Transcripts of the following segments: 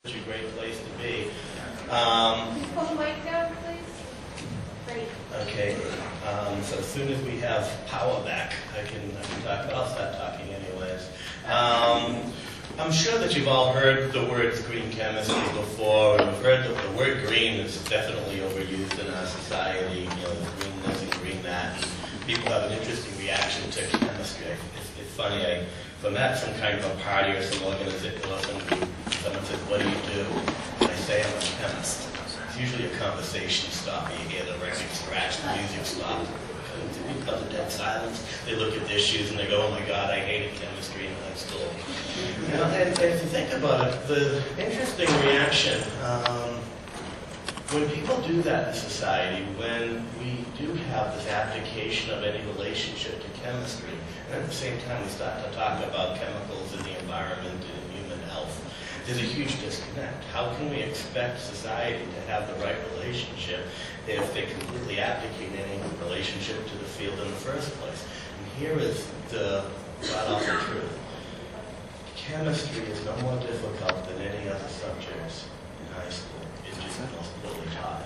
Such a great place to be. Pull the mic down, please. Great. Okay. So as soon as we have power back, I can talk. But I'll start talking anyways. I'm sure that you've all heard the words green chemistry before, and you've heard that the word green is definitely overused in our society. You know, green this and green that. People have an interesting reaction to chemistry. It's funny. If I'm at some kind of a party or some organization, someone says, "What do you do?" And I say, "I'm a chemist." It's usually a conversation stopper. You hear the record scratch, the music stop. Because of dead silence, they look at their shoes and they go, "Oh my God, I hated chemistry in high school." You know, and if you think about it, the interesting reaction, when people do that in society, when we do have this application of any relationship to chemistry, and at the same time we start to talk about chemicals in the environment and in human health, there's a huge disconnect. How can we expect society to have the right relationship if they completely abdicate any relationship to the field in the first place? And here is the god-awful truth. Chemistry is no more difficult than any other subjects in high school. It's just most poorly taught.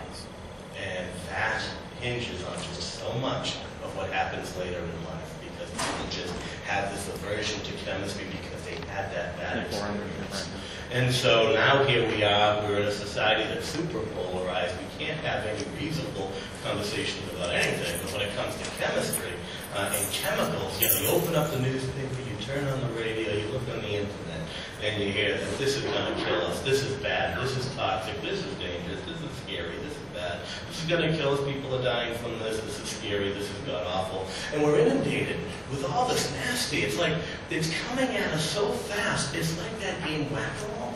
And that hinges on just so much of what happens later in life, because people just have this aversion to chemistry because they had that bad experience. And so now here we are, we're in a society that's super polarized. We can't have any reasonable conversations about anything. But when it comes to chemistry and chemicals, you know, you open up the newspaper, you turn on the radio, you look on the internet, and you hear that this is going to kill us, this is bad, this is toxic, this is dangerous, this is scary, this is bad, this is going to kill us, people are dying from this is scary, this is god-awful. And we're inundated with all this nasty. It's like, it's coming at us so fast. It's like that game Whack-A-Mole.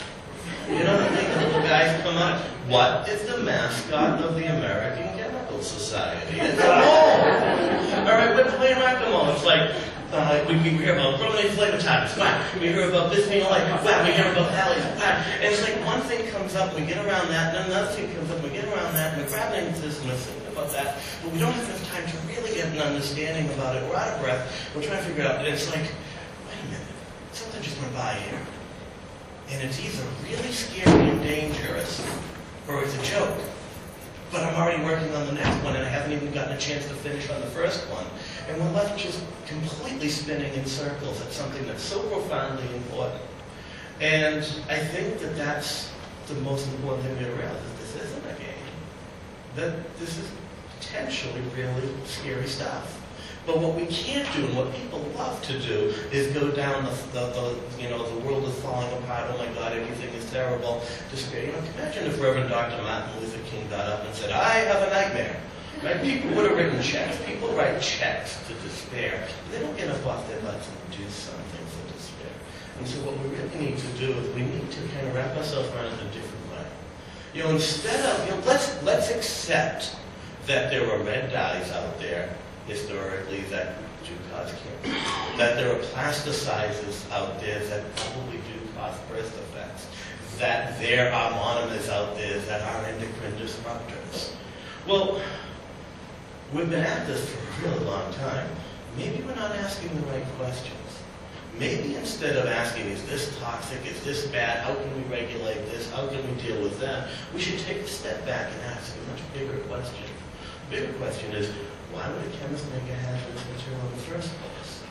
You know, the little guys come up. What is the mascot of the American Chemical Society? It's a mole. All right, we're playing Whack-A-Mole. It's like, we hear about brominated flavor topics, whack. We hear about bisphenol A, whack. We hear about phthalates, whack. And it's like one thing comes up, we get around that, and then another thing comes up, we get around that, and we're grabbing into this, and we're thinking about that, but we don't have enough time to really get an understanding about it. We're out of breath. We're trying to figure it out, and it's like, wait a minute, something just went by here. And it's either really scary and dangerous, or it's a joke. But I'm already working on the next one, and I haven't even gotten a chance to finish on the first one. And we're left just completely spinning in circles at something that's so profoundly important. And I think that that's the most important thing to realize, that this isn't a game. That this is potentially really scary stuff. But what we can't do, and what people love to do, is go down the world is falling apart, oh my God, everything is terrible, despair. You know, imagine if Reverend Dr. Martin Luther King got up and said, "I have a nightmare." Right? People would have written checks. People write checks to despair. They don't get up off their butts and do something for despair. And so what we really need to do is we need to kind of wrap ourselves around it in a different way. You know, instead of, you know, let's accept that there are red dyes out there historically that do cause cancer, that there are plasticizers out there that probably do cause birth defects, that there are monomers out there that are endocrine disruptors. Well, we've been at this for a really long time. Maybe we're not asking the right questions. Maybe instead of asking, is this toxic, is this bad, how can we regulate this, how can we deal with that, we should take a step back and ask a much bigger question. The bigger question is, why would a chemist make a hazardous material in the first place?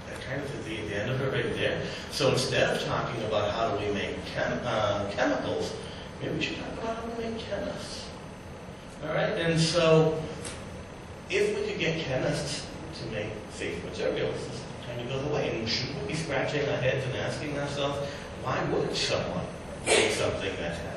That kind of is the end of it right there. So instead of talking about how do we make chemicals, maybe we should talk about how we make chemists. All right? And so if we could get chemists to make safe materials, this kind of goes away. And shouldn't we be scratching our heads and asking ourselves, why would someone make something that has?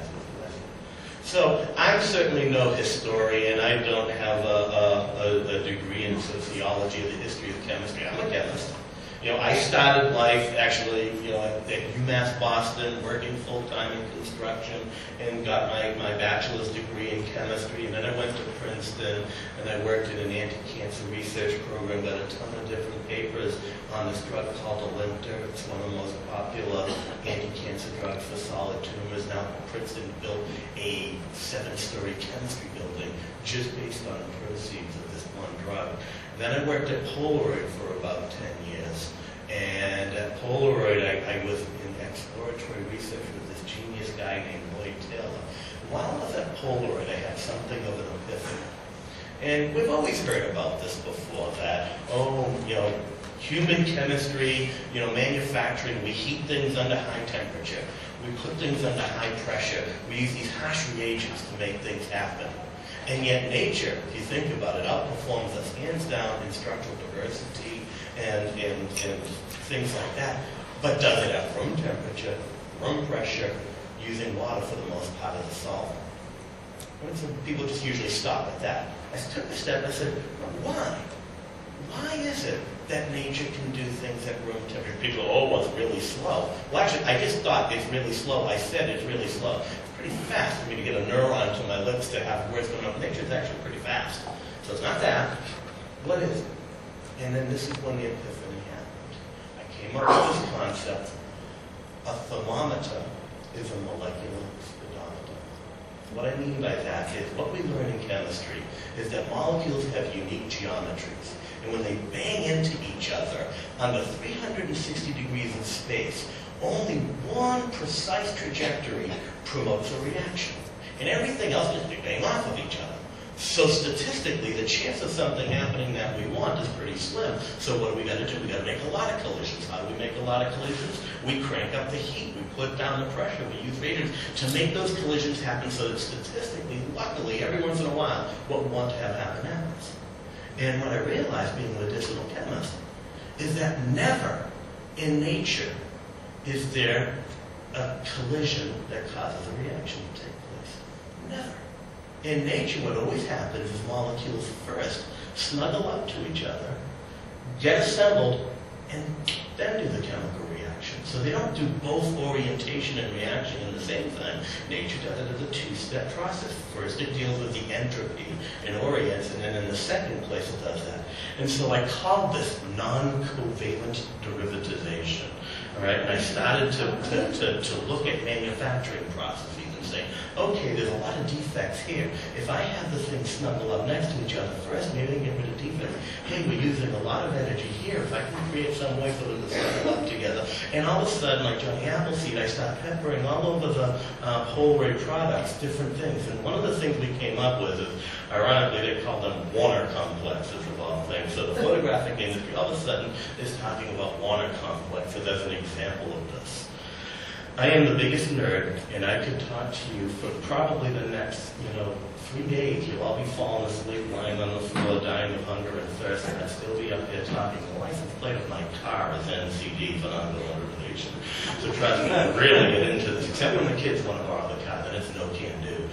So I'm certainly no historian. I don't have a degree in sociology or the history of chemistry. I'm a chemist. You know, I started life actually, you know, at UMass Boston, working full-time in construction, and got my bachelor's degree in chemistry. And then I went to Princeton, and I worked in an anti-cancer research program, got a ton of different papers on this drug called Alimta. It's one of the most popular anti-cancer drugs for solid tumors. Now Princeton built a 7-story chemistry building just based on the proceeds of this one drug. Then I worked at Polaroid for about 10 years. And at Polaroid, I was in exploratory research with this guy named Lloyd Taylor. While I was at Polaroid, I had something of an epiphany. And we've always heard about this before, that, human chemistry, manufacturing, we heat things under high temperature. We put things under high pressure. We use these harsh reagents to make things happen. And yet nature, if you think about it, outperforms us hands down in structural diversity and things like that, but does it at room temperature, room pressure, using water for the most part of the solvent. And so people just usually stop at that. I took a step and I said, why? Why is it that nature can do things at room temperature? People go, oh, well, it's really slow. Well, actually, I just thought it's really slow. I said it's really slow. It's pretty fast for me to get a neuron to my lips to have words going on. Nature is actually pretty fast. So it's not that. What is it? And then this is when the epiphany happened. I came up with this concept. A thermometer is a molecular speedometer. What I mean by that is what we learn in chemistry is that molecules have unique geometries. And when they bang into each other under 360 degrees of space, only one precise trajectory promotes a reaction. And everything else just bang off of each other. So statistically, the chance of something happening that we want is pretty slim. So what do we got to do? We got to make a lot of collisions. How do we make a lot of collisions? We crank up the heat. We put down the pressure. We use reagents to make those collisions happen so that statistically, luckily, every once in a while, what we want to have happen happens. And what I realized being a medicinal chemist is that never in nature is there a collision that causes a reaction to take place. Never. In nature, what always happens is molecules first snuggle up to each other, get assembled, and then do the chemical reaction. So they don't do both orientation and reaction in the same thing. Nature does it as a two-step process. First, it deals with the entropy and orients, and then in the second place, it does that. And so I called this non-covalent derivatization. All right, and I started to look at manufacturing processes and say, okay, there's a lot of defects here. If I have the things snuggle up next to each other first, maybe I can get rid of defects. Hey, we're using a lot of energy here. If I can create some way for them to snuggle up together. And all of a sudden, like Johnny Appleseed, I start peppering all over the Polaroid products, different things. And one of the things we came up with is, ironically, they call them Warner complexes of all things. So the photographic industry all of a sudden is talking about Warner complexes as an example of this. I am the biggest nerd, and I could talk to you for probably the next, 3 days. You'll all be falling asleep, lying on the floor, dying of hunger and thirst, and I'd still be up here talking. The license plate of my car is NCD, but I'm going to relation. So trust me, I really get into this, except when the kids want to borrow the car, then it's no can do.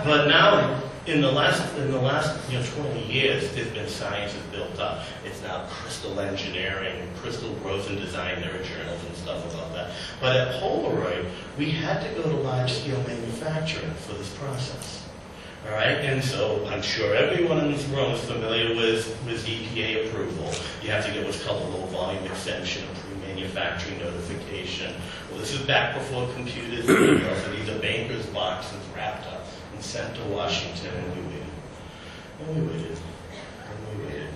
But now, in the last 20 years, there's been science has built up. It's now crystal engineering, crystal growth and design. There are journals and stuff about that. But at Polaroid, we had to go to large-scale manufacturing for this process. All right, and so I'm sure everyone in this room is familiar with EPA approval. You have to get what's called a low-volume exemption, a pre-manufacturing notification. Well, this is back before computers and emails, so these are bankers' boxes wrapped up and sent to Washington, and we waited. And we waited. And we waited.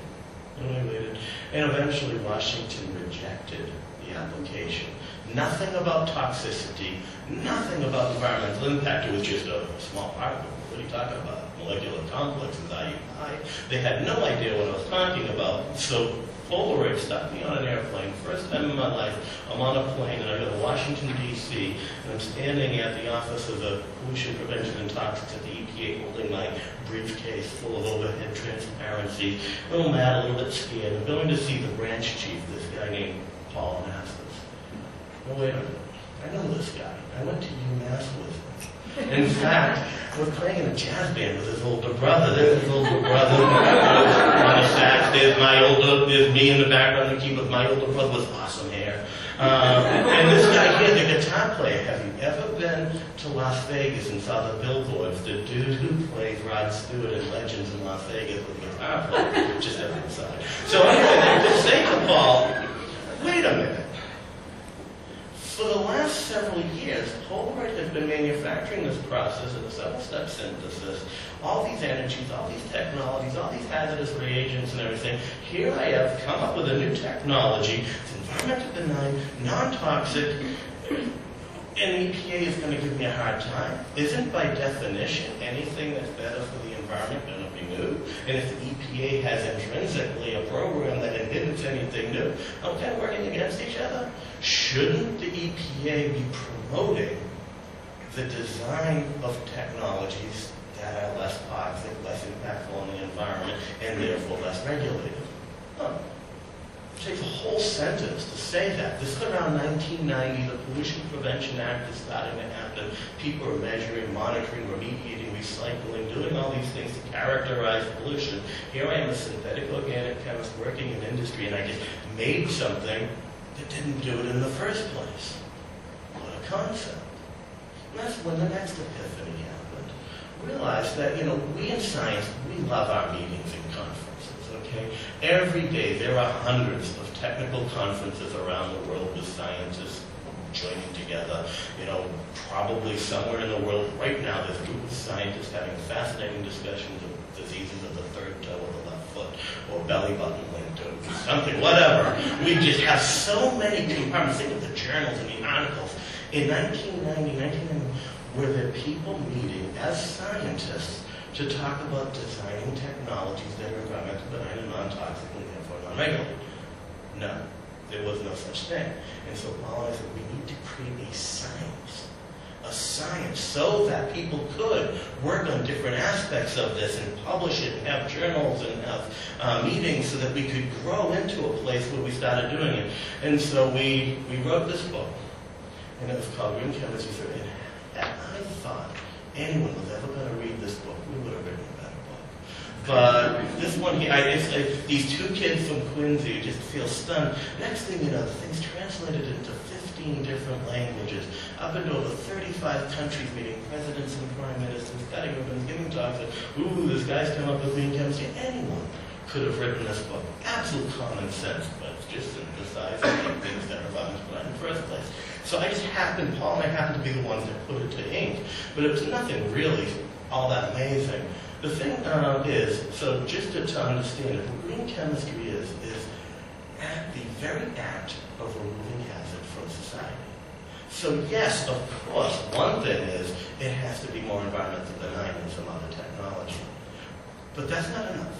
And we waited. And eventually Washington rejected the application. Nothing about toxicity, nothing about environmental impact. It was just a small particle. What are you talking about? Molecular complexes, IUI. They had no idea what I was talking about. So Polaroid stuck me on an airplane. First time in my life, I'm on a plane and I go to Washington, D.C., and I'm standing at the Office of the Pollution Prevention and Toxics at the EPA holding my briefcase full of overhead transparency. A little mad, a little bit scared. I'm going to see the branch chief, this guy named Paul Masters. Oh, wait a minute. I know this guy. I went to UMass with him. In fact, we're playing in a jazz band with his older brother. There's his older brother on the sax. There's me in the background on the keyboard. My older brother with awesome hair. And this guy here, the guitar player. Have you ever been to Las Vegas and saw the billboards? The dude who plays Rod Stewart in Legends in Las Vegas with the guitar player just at the side. So anyway, they say to Paul, wait a minute. For the last several years, Polaroid has been manufacturing this process of the several-step synthesis, all these energies, all these technologies, all these hazardous reagents and everything. Here I have come up with a new technology. It's environmentally benign, non-toxic, and EPA is going to give me a hard time. Isn't by definition anything that's better for the environment going to be new? And if the EPA has intrinsically a program that inhibits anything new, aren't they working against each other? Shouldn't the EPA be promoting the design of technologies that are less toxic, less impactful on the environment, and therefore less regulated? Huh. It takes a whole sentence to say that. This is around 1990. The Pollution Prevention Act is starting to happen. People are measuring, monitoring, remediating, recycling, doing all these things to characterize pollution. Here I am, a synthetic organic chemist working in industry, and I just made something that didn't do it in the first place. What a concept. And that's when the next epiphany happened. Realized that, we in science, we love our meetings and conferences. Okay? Every day there are hundreds of technical conferences around the world with scientists joining together. Probably somewhere in the world right now there's a group of scientists having fascinating discussions of diseases of the third toe or the left foot or belly button linked or something, whatever. We just have so many compartments. Think of the journals and the articles. In 1990, were there people meeting as scientists to talk about designing technologies that are environmentally benign and non-toxic and therefore non-regulated? No, there was no such thing. And so Paul and I said, we need to create a science so that people could work on different aspects of this and publish it and have journals and have meetings so that we could grow into a place where we started doing it. And so we wrote this book, and it was called Green Chemistry. And I thought anyone was ever going to read this book, we would have written a better book. But this one here, these two kids from Quincy, you just feel stunned. Next thing you know, the thing's translated into 15 different languages. I've been to over 35 countries meeting presidents and prime ministers, cutting ribbons, giving talks. Ooh, this guy's come up with green chemistry. Anyone could have written this book. Absolute common sense, but it's just synthesizing things that are about in the first place. So I just Paul and I happened to be the ones that put it to ink, but it was nothing really all that amazing. The thing is, so just to understand it, what green chemistry is at the very act of removing hazard from society. So yes, of course, one thing is it has to be more environmentally benign than some other technology. But that's not enough.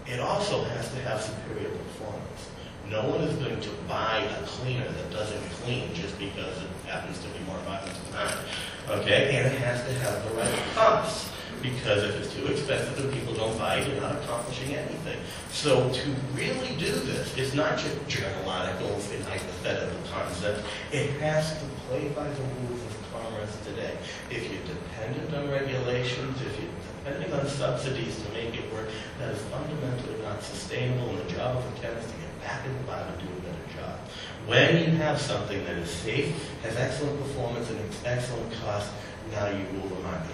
It also has to have superior performance. No one is going to buy a cleaner that doesn't clean just because it happens to be more environmentally benign. Okay? And it has to have the right cost. Because if it's too expensive and people don't buy it, you're not accomplishing anything. So to really do this, it's not just journal articles and hypothetical concepts. It has to play by the rules of commerce today. If you're dependent on regulations, if you're depending on subsidies to make it work, that is fundamentally not sustainable, and the job of a chemist to get back in the lab and do a better job. When you have something that is safe, has excellent performance, and excellent cost, now you rule the market.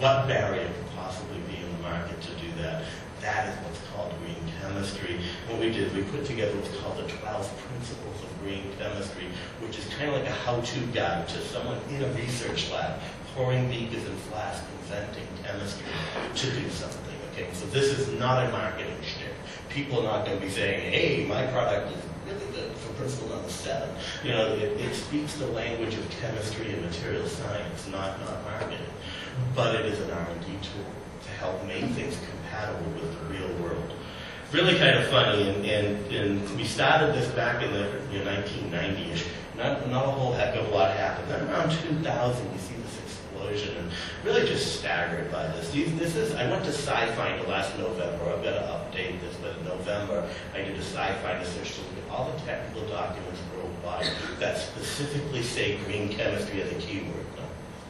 What barrier could possibly be in the market to do that? That is what's called green chemistry. What we did, we put together what's called the 12 principles of green chemistry, which is kind of like a how-to guide to someone in a research lab, pouring beakers and flasks, inventing chemistry to do something. Okay, so this is not a marketing shtick. People are not going to be saying, hey, my product is really good for principle number 7. It speaks the language of chemistry and material science, not marketing. But it is an R&D tool to help make things compatible with the real world. Really kind of funny, and we started this back in the 1990-ish. Not a whole heck of a lot happened. Then around 2000, you see this explosion, and really just staggered by this. I went to Sci-Finder last November. I've got to update this, but in November, I did a Sci-Finder search to look at all the technical documents worldwide that specifically say green chemistry as a keyword.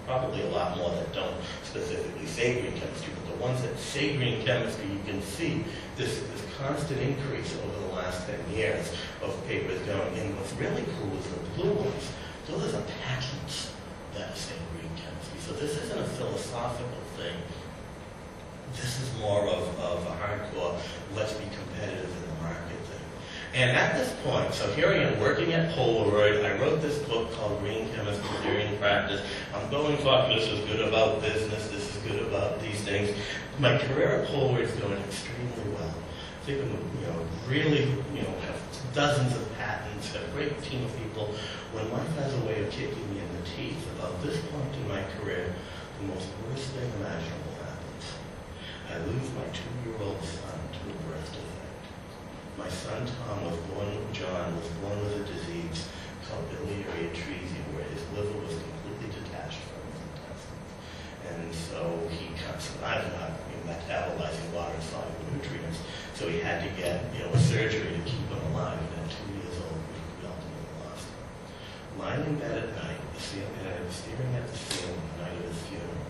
Probably a lot more that don't specifically say green chemistry, but the ones that say green chemistry, you can see this constant increase over the last 10 years of papers going. And what's really cool is the blue ones. Those are patents that say green chemistry. So this isn't a philosophical thing. This is more of a hardcore, let's be competitive in the market thing. And at this point, so here I am working at Polaroid. I wrote this book called Green Chemistry Theory and Practice. I'm going talking, this is good about business, this is good about these things. My career at Polaroid is going extremely well. I think I'm, really, have dozens of patents, a great team of people. When life has a way of kicking me in the teeth, about this point in my career, the most worst thing imaginable happens. I lose my 2-year-old son to a birth defect. My son John was born with a disease called biliary atresia, where his liver was completely detached from his intestines. And so he can't survive not metabolizing water-soluble nutrients. So he had to get a surgery to keep him alive. And at 2 years old, we ultimately lost him. Lying in bed at night, and I was staring at the ceiling the night of his funeral.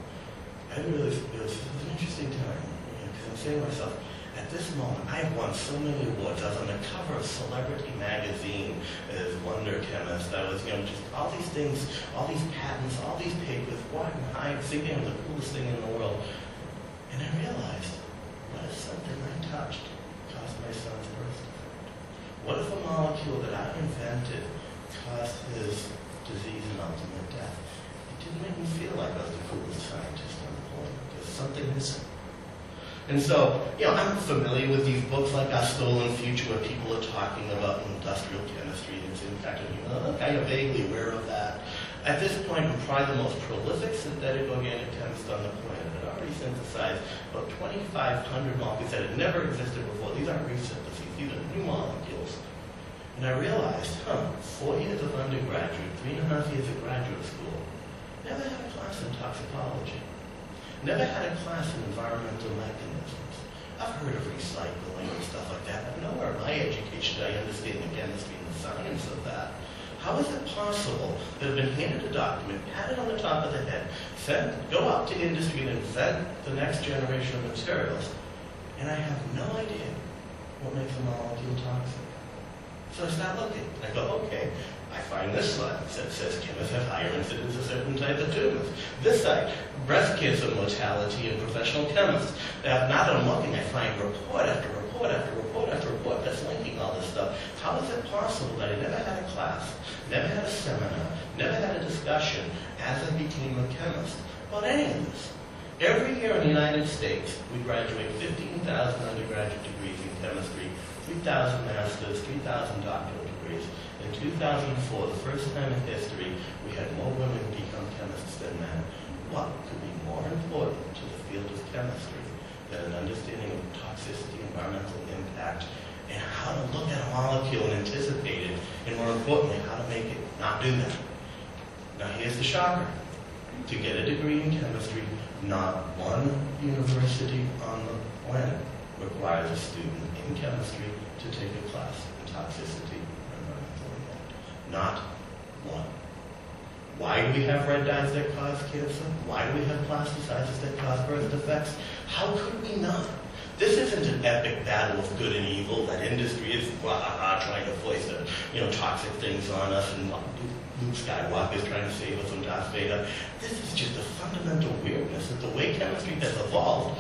It was an interesting time, because I'm saying to myself, at this moment, I have won so many awards. I was on the cover of Celebrity magazine as Wonder Chemist. I was, just all these things, all these patents, all these papers, walking high, thinking it was the coolest thing in the world. And I realized, what if something I touched caused my son's birth defect? What if a molecule that I invented caused his disease and ultimate death? It didn't make me feel like I was the coolest scientist on the planet. There's something missing. And so, I'm familiar with these books like Our Stolen Future, where people are talking about industrial chemistry and its impact on human. I'm kind of vaguely aware of that. At this point, I'm probably the most prolific synthetic organic chemist on the planet. I'd already synthesized about 2,500 molecules that had never existed before. These aren't resyntheses, these are new molecules. And I realized, 4 years of undergraduate, 3.5 years of graduate school, never had a class in toxicology. Never had a class in environmental mechanisms. I've heard of recycling and stuff like that, but nowhere in my education did I understand the chemistry and the science of that. How is it possible that I've been handed a document, patted on the top of the head, said, go out to industry and invent the next generation of materials, and I have no idea what makes a molecule toxic? So I start looking. I go, okay, I find this slide that says chemists have higher incidence of certain types of tumors. This side, breast cancer mortality in professional chemists. Now that I'm looking, I find report after report after report after report that's linking all this stuff. How is it possible that I never had a class, never had a seminar, never had a discussion as I became a chemist about any of this? Every year in the United States, we graduate 15,000 undergraduate degrees in chemistry, 3,000 master's, 3,000 doctoral degrees. In 2004, the first time in history, we had more women become chemists than men. What could be more important to the field of chemistry than an understanding of toxicity, environmental impact, and how to look at a molecule and anticipate it, and more importantly, how to make it not do that? Now here's the shocker. To get a degree in chemistry, not one university on the planet requires a student in chemistry to take a class in toxicity or environmental impact. Not one. Why do we have red dyes that cause cancer? Why do we have plasticizers that cause birth defects? How could we not? This isn't an epic battle of good and evil that industry is trying to place toxic things on us, and Luke Skywalker is trying to save us from Darth Vader. This is just a fundamental weirdness that the way chemistry has evolved,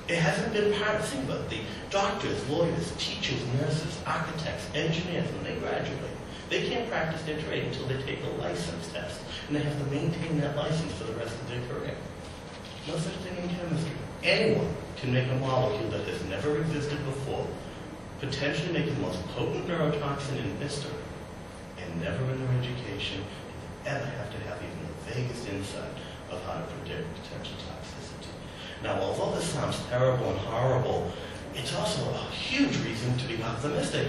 it hasn't been part of it. But the doctors, lawyers, teachers, nurses, architects, engineers, when they graduate, they can't practice their trade until they take a license test, and they have to maintain that license for the rest of their career. No such thing in chemistry. Anyone can make a molecule that has never existed before, potentially make the most potent neurotoxin in history, and never in their education ever have to have even the vaguest insight of how to predict potential toxicity. Now, although this sounds terrible and horrible, it's also a huge reason to be optimistic.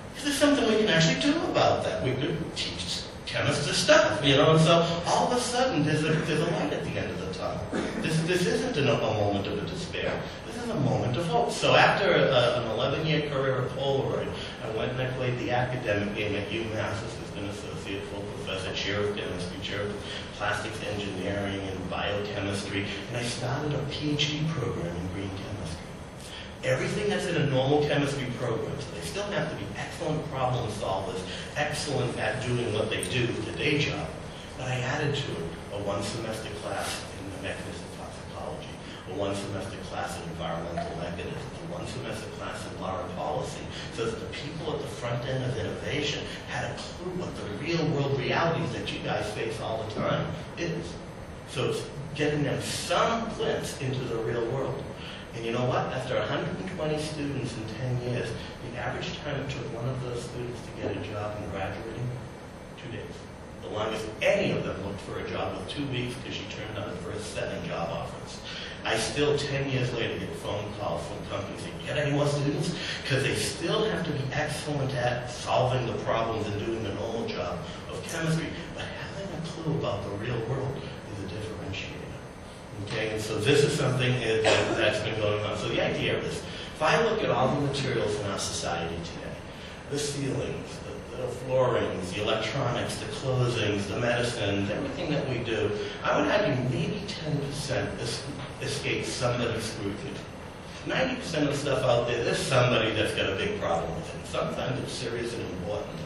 Because there's something we can actually do about that. We could teach chemists this stuff, and so all of a sudden there's a light at the end of the tunnel. This isn't a moment of despair. This is a moment of hope. So after an 11-year career at Polaroid, I went and I played the academic game at UMass, assistant associate full professor, chair of chemistry, chair of plastics engineering and biochemistry, and I started a PhD program in green chemistry. Everything that's in a normal chemistry program, so they still have to be excellent problem solvers, excellent at doing what they do, the day job. But I added to it a one-semester class in the mechanism of toxicology, a the one semester class in environmental mechanisms, the one semester class in law and policy, so that the people at the front end of innovation had a clue what the real world realities that you guys face all the time is. So it's getting them some glimpse into the real world. And you know what? After 120 students in 10 years, the average time it took one of those students to get a job in graduating, 2 days. The longest any of them looked for a job was 2 weeks because she turned down the first 7 job offers. I still, 10 years later, get phone calls from companies saying, "Get any more students?" Because they still have to be excellent at solving the problems and doing the normal job of chemistry, but having a clue about the real world is a differentiator. Okay, and so this is something that's been going on. So the idea is, if I look at all the materials in our society today, the ceilings, the floorings, the electronics, the clothings, the medicines, everything that we do, I would argue maybe 10% escapes somebody's scrutiny. 90% of stuff out there, there's somebody that's got a big problem with it. Sometimes it's serious and important,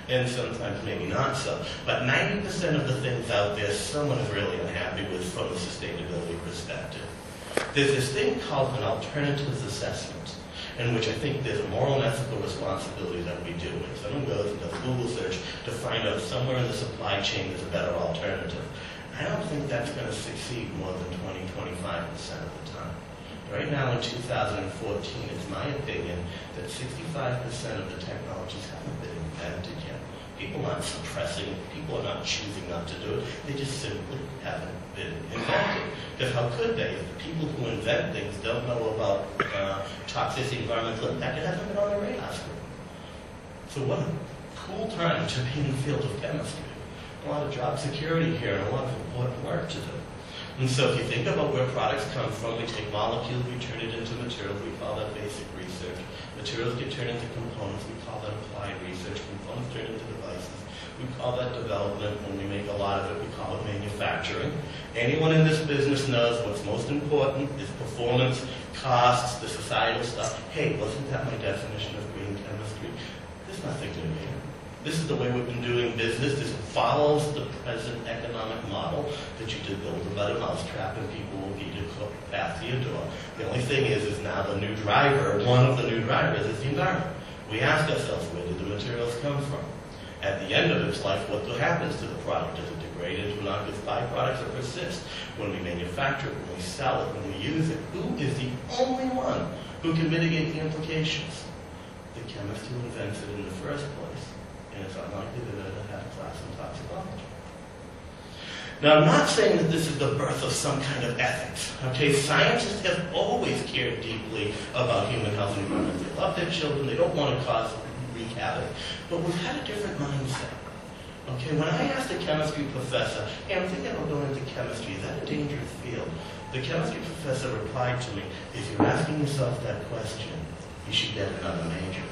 and sometimes maybe not so. But 90% of the things out there, someone is really unhappy with from a sustainability perspective. There's this thing called an alternatives assessment, in which I think there's a moral and ethical responsibility that we do. If someone goes and does a Google search to find out somewhere in the supply chain there's a better alternative, I don't think that's going to succeed more than 20–25% of the time. Right now in 2014, it's my opinion that 65% of the technologies haven't been invented yet. People aren't suppressing, people are not choosing not to do it, they just simply haven't been invented. Because how could they? If the people who invent things don't know about toxicity, environmental impact, it hasn't been on the radar screen. So what a cool time to be in the field of chemistry. A lot of job security here and a lot of important work to do. And so if you think about where products come from, we take molecules, we turn it into materials, we call that basic research. Materials get turned into components, we call that applied research. Components turn into devices, we call that development. When we make a lot of it, we call it manufacturing. Anyone in this business knows what's most important is performance, costs, the societal stuff. Hey, wasn't that my definition of green chemistry? There's nothing new here. This is the way we've been doing business. This follows the present economic model that you did build about a mousetrap and people will get you past your door. The only thing is now the new driver, one of the new drivers is the environment. We ask ourselves, where did the materials come from? At the end of its life, what happens to the product? Does it degrade into innocuous byproducts or persist? When we manufacture it, when we sell it, when we use it, who is the only one who can mitigate the implications? The chemist who invents it in the first place. And it's unlikely that it'll have a class in toxicology. Now, I'm not saying that this is the birth of some kind of ethics. Okay, scientists have always cared deeply about human health and environment. They love their children. They don't want to wreak havoc. But we've had a different mindset. Okay, when I asked a chemistry professor, "Hey, I'm thinking about going into chemistry. Is that a dangerous field?" The chemistry professor replied to me, "If you're asking yourself that question, you should get another major."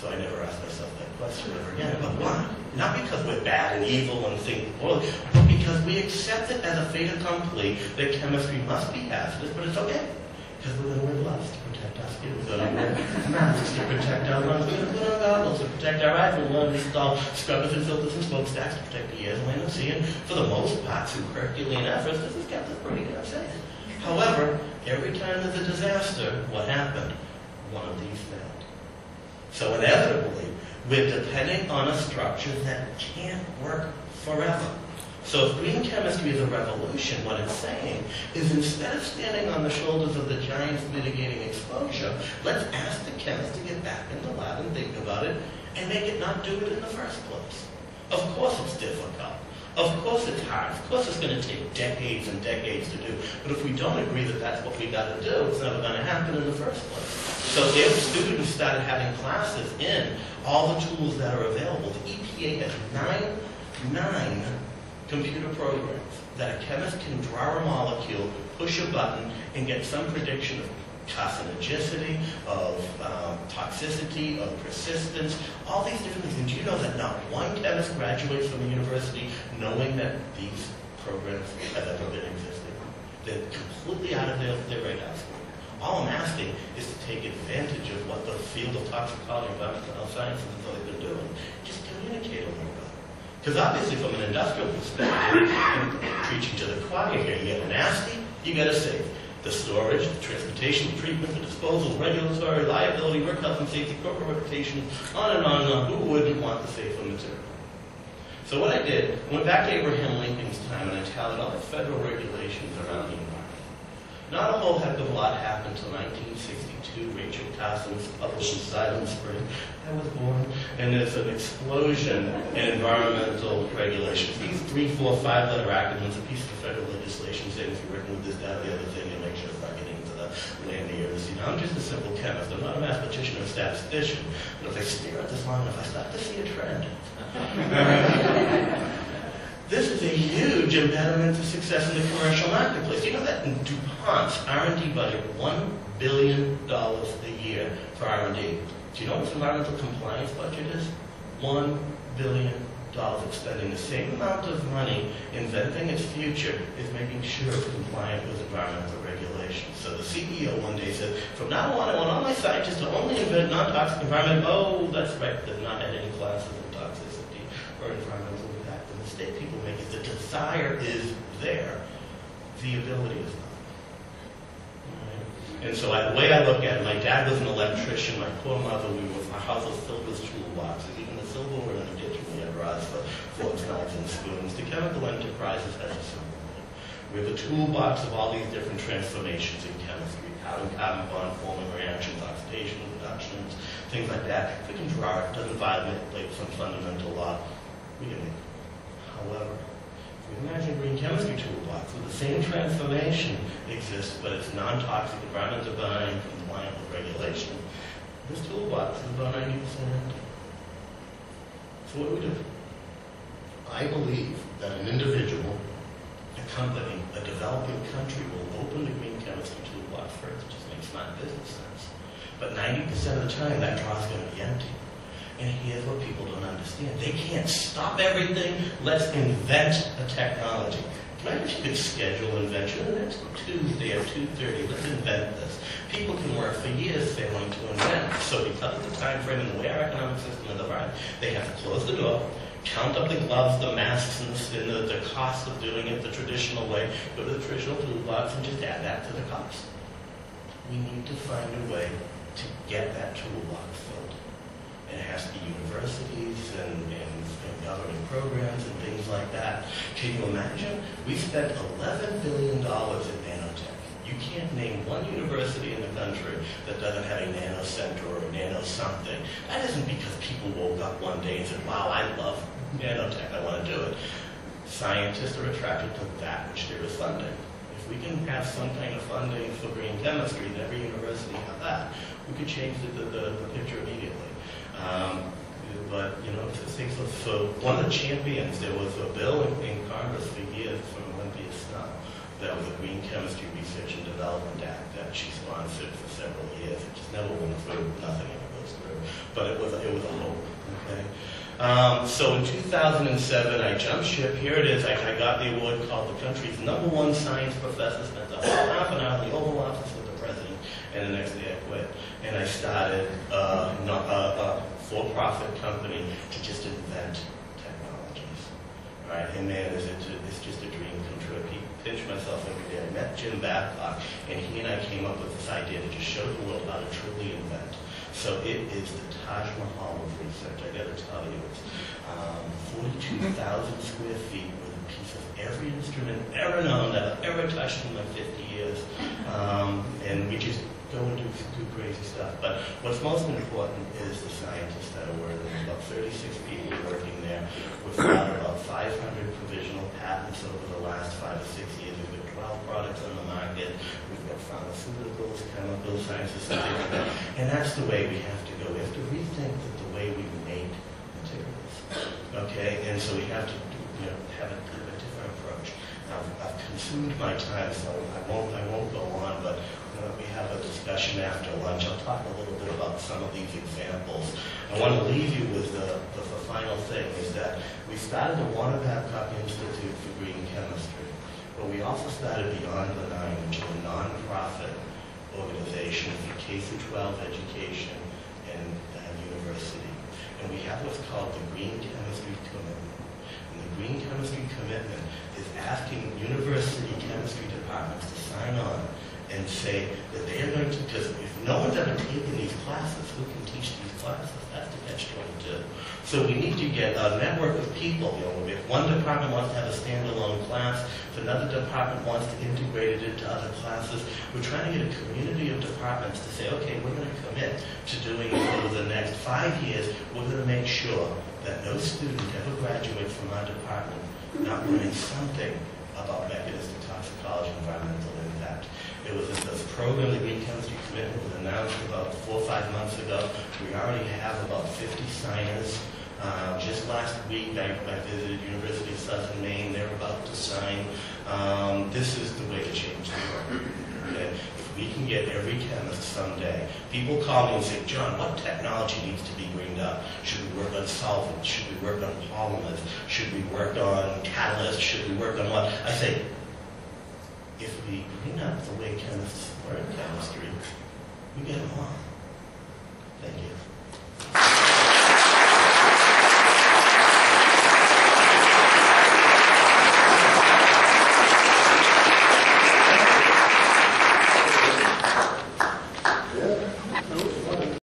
So I never asked myself that question ever again. But why? Not because we're bad and evil and think poorly, but because we accept it as a fait accompli that chemistry must be hazardous, but it's okay. Because we're going to wear gloves to protect our skin. We're going to wear masks to protect our lungs. We're going to put on goggles to protect our eyes. We're going to install scrubbers and filters and smokestacks to protect the ears, land, and sea. And for the most part, through Herculean efforts, this has kept us pretty damn safe. However, every time there's a disaster, what happened? One of these failed. So inevitably, we're depending on a structure that can't work forever. So if green chemistry is a revolution, what it's saying is instead of standing on the shoulders of the giants mitigating exposure, let's ask the chemists to get back in the lab and think about it and make it not do it in the first place. Of course it's difficult. Of course it's hard. Of course it's going to take decades and decades to do. But if we don't agree that that's what we got to do, it's never going to happen in the first place. So if students started having classes in all the tools that are available, the EPA has nine computer programs that a chemist can draw a molecule, push a button, and get some prediction of carcinogenicity, of toxicity, of persistence, all these different things. And do you know that not one chemist graduates from the university knowing that these programs have ever been existing? They're completely out of their radar screen. All I'm asking is to take advantage of what the field of toxicology and environmental sciences has always been doing. Just communicate a little bit. Because obviously from an industrial perspective, I'm preaching to the choir here, you get a nasty, you get a safe. The storage, the transportation, the treatment, the disposal, regulatory, liability, work health and safety, corporate reputation, on and on and on. Who wouldn't want the safer material? So what I did, I went back to Abraham Lincoln's time and I tallied all the federal regulations around the environment. Not a whole heck of a lot happened until 1962. Rachel Carson's published Silent Spring. I was born, and there's an explosion in environmental regulations. These 3, 4, 5-letter acronyms, a piece of federal legislation saying if you're working with this, that, or the other thing, you'll make sure it's not getting into the land areas. You know, I'm just a simple chemist. I'm not a mathematician or a statistician. But if I stare at this long enough, I start to see a trend. This is a huge impediment to success in the commercial marketplace. You know that in DuPont's R&D budget, $1 billion a year for R&D. Do you know what its environmental compliance budget is? $1 billion. It's spending the same amount of money inventing its future is making sure it's compliant with environmental regulations. So the CEO one day said, from now on, I want all my scientists to only invent non-toxic environment. Oh, that's right, they've not had any classes in toxicity or environmental impact. The mistake people make is the desire is there, the ability is not. And so the way I look at it, my dad was an electrician, my poor mother, our house was filled with toolboxes. Even the silverware in the kitchen, we had rods for forks, knives, and spoons. The chemical enterprises has a similar thing. We have a toolbox of all these different transformations in chemistry, carbon bond forming reactions, oxidation reductions, things like that. If we can draw it, it doesn't violate some fundamental law, we can make it. However, if we imagine a green chemistry toolbox with the same transformation exists, but it's non-toxic, environmental benign, compliant with regulation. This toolbox is about 90% empty. So what do we do? I believe that an individual, a company, a developing country will open the green chemistry toolbox first. It just makes smart business sense. But 90% of the time, that draw's going to be empty. And here's what people don't understand. They can't stop everything. Let's invent a technology. Imagine if you could schedule invention. The next Tuesday at 2:30, let's invent this. People can work for years failing to invent. So because of the time frame and the way our economic system is divided, they have to close the door, count up the gloves, the masks, and the cost of doing it the traditional way, go to the traditional toolbox, and just add that to the cost. We need to find a way to get that toolbox filled. It has to be universities and government programs and things like that. Can you imagine? We spent $11 billion in nanotech. You can't name one university in the country that doesn't have a nano center or a nano something. That isn't because people woke up one day and said, wow, I love nanotech, I want to do it. Scientists are attracted to that which there is funding. If we can have some kind of funding for green chemistry, and every university have that, we could change the picture immediately. But, you know, so one of the champions, there was a bill in Congress for years from Olympia Snow that was a Green Chemistry Research and Development Act that she sponsored for several years. It just never went through, nothing ever goes through. But it was a hope, okay? So in 2007, I jumped ship. Here it is. I got the award called the country's #1 science professor. Spent a whole half an hour in the Oval Office with the president, and the next day I quit. And I started a for-profit company to just invent technologies. All right, and man, it's just a dream come true. I pinch myself every day. I met Jim Babcock, and he and I came up with this idea to just show the world how to truly invent. So it is the Taj Mahal of research. I got to tell you, it's 42,000 square feet with a piece of every instrument ever known that I've ever touched in my 50 years. And we just go and do crazy stuff. But what's most important is the scientists that are working. About 36 people working there. We've got about 500 provisional patents over the last 5 or 6 years. We've got 12 products on the market. We've got pharmaceuticals, chemicals, sciences, and things like that. And that's the way we have to go. We have to rethink the way we make materials. Okay? And so we have to have a different approach. Now, I've consumed my time, so I won't go on, but we have a discussion after lunch. I'll talk a little bit about some of these examples. I want to leave you with the final thing, is that we started the Warner Babcock Institute for Green Chemistry, but we also started Beyond the Nine, which is a non-profit organization for K-12 education and university. And we have what's called the Green Chemistry Commitment. And the Green Chemistry Commitment is asking university chemistry departments to sign on say that they are going to, because if no one's ever taken these classes, who can teach these classes? That's the catch-22. So we need to get a network of people. You know, if one department wants to have a standalone class, if another department wants to integrate it into other classes, we're trying to get a community of departments to say, okay, we're going to commit to doing this over the next 5 years. We're going to make sure that no student ever graduates from our department not learning something about mechanistic toxicology and environmental impact. It was this program, the Green Chemistry Commitment, was announced about 4 or 5 months ago. We already have about 50 signers. Just last week, I visited University of Southern Maine. They're about to sign. This is the way to change the world. Okay? If we can get every chemist someday, people call me and say, John, what technology needs to be greened up? Should we work on solvents? Should we work on polymers? Should we work on catalysts? Should we work on what? I say, if we green up the way chemists work in chemistry, we get them on. Thank you.